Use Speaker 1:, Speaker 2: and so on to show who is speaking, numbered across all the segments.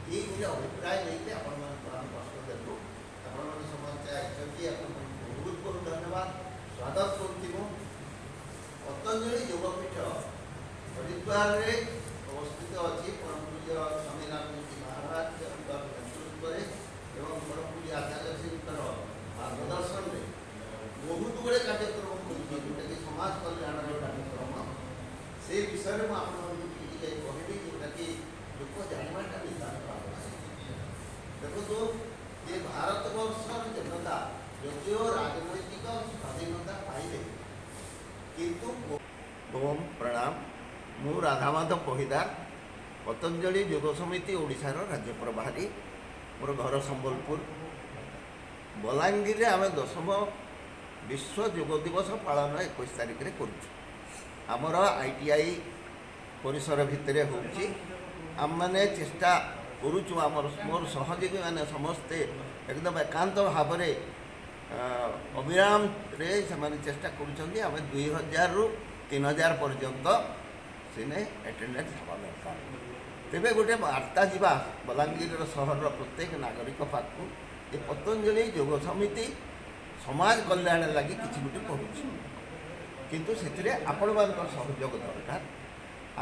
Speaker 1: ये गोटे अभिप्राय लेके आपण प्रश्न देलु आपण समस्ते आइछथि आपण बहुत बहुत धन्यवाद स्वागत करथिबो। पतंजलि योगपीठ हरिद्वार रे अवस्थित अछि परम पूज्य स्वामीनाथ जी महाराज नेतृत्व एवं परम पूज्य आचार्य श्री मार्गदर्शन में बहुत गुड़े कार्यक्रम जोटा कि समाज कल्याण कार्यक्रम से विषय में कहली जोटा कि लोक जानवाटा नितांत देखो ये भारत वर्ष जनता यदिव राजनैतिक स्वाधीनता पाइले किंतु ओम प्रणाम मु राधामाधव पहिदार पतंजलि योग समिति ओडिशार राज्य प्रभारी मोर घर संबलपुर बलांगीर आम 10व विश्व योग दिवस पालन 21 तारिख में करमर ITI परिसर भितर होची आम मैंने चेष्टा करुचु आमर मोर सहयोगी मैंने समस्ते एकदम एकांत भाव में अविराम रे से चेष्टा करुँच आम 2000 रु 3000 पर्यंत सेने एटेंडेंस हवा दरकार तेरे गोटे वार्ता जावा बलांगीर सहर प्रत्येक नागरिक पाखु ये पतंजलि योग समिति समाज कल्याण लगी किसी गोटे करुँच किंतु से आपण मान सहयोग दरकार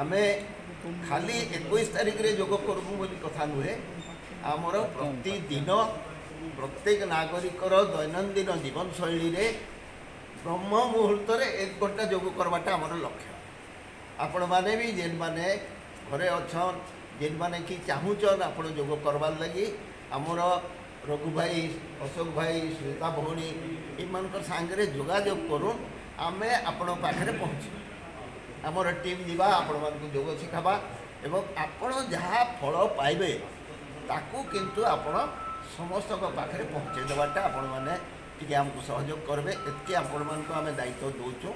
Speaker 1: आम खाली 21 तारिख रे योग करबू बोली कथा नुहे आमर प्रतिदिन प्रत्येक नागरिकर दैनंदिन जीवन शैली रे ब्रह्म मुहूर्त 1 घंटा योग करवाटा आमर लक्ष्य आपण माने भी जेन माने घरे अच्छन जेन माने कि चाहूचन आपण योग करवार लगी आमर रघु भाई अशोक भाई श्वेता भौणी इन सांगे जोगाजोग करूँ आमे आपण पाखे पहुँच आमर टीम जीवा आपण मानक योग शिखाबा एवं आपण जहाँ फल पाइबे ताकू किंतु आपण समस्त पाखे पहुँचे देवाटा आपण मैंने टी आमको सहयोग करेंगे एति आपण मानक आम दायित्व दौचु।